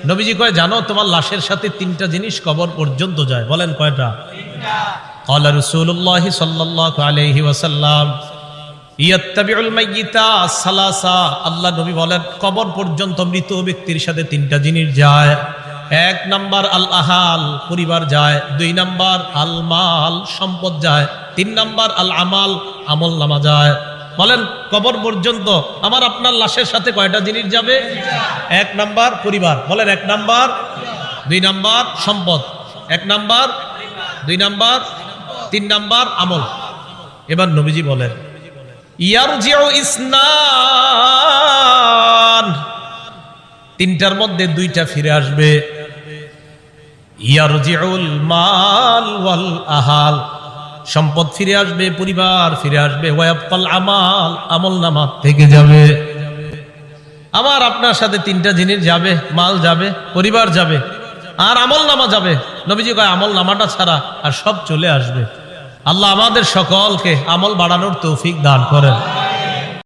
নবীজি কয় জানো তোমার লাশের সাথে তিনটা জিনিস কবর পর্যন্ত যায়। বলেন কয়টা? ক্বালা রাসূলুল্লাহ সাল্লাল্লাহু আলাইহি ওয়াসাল্লাম ইয়াত্তাবিউল মাইয়িতা সালাসা, আল্লাহ নবী বলেন কবর পর্যন্ত মৃত ব্যক্তির সাথে তিনটা জিনিস যায়। এক নাম্বার আল আহাল, পরিবার যায়। দুই নাম্বার আল মাল, সম্পদ যায়। তিন নাম্বার আল আমাল, আমল নামা যায়। বলেন কবর পর্যন্ত আমার আপনার লাশের সাথে কয়টা জিনিস যাবে? এক নাম্বার পরিবার, বলেন এক নাম্বার। দুই নাম্বার সম্পদ, এক নাম্বার। দুই নাম্বার, তিন নাম্বার আমল। এবার নবীজি বলেন ইয়ারজিউ ইসনান, তিনটার মধ্যে দুইটা ফিরে আসবে। ইয়ারজিউল মাল ওয়াল আহাল, সম্পদ ফিরে আসবে, পরিবার ফিরে আসবে। ওয়ায়াবকাল আমাল, আমল নামা থেকে যাবে। আমার আপনার সাথে তিনটা জিনিস যাবে, মাল যাবে, পরিবার যাবে, আর আমল নামা যাবে। নবীজি কয় আমল নামাটা ছাড়া আর সব চলে আসবে। আল্লাহ আমাদের সকলকে আমল বাড়ানোর তৌফিক দান করেন।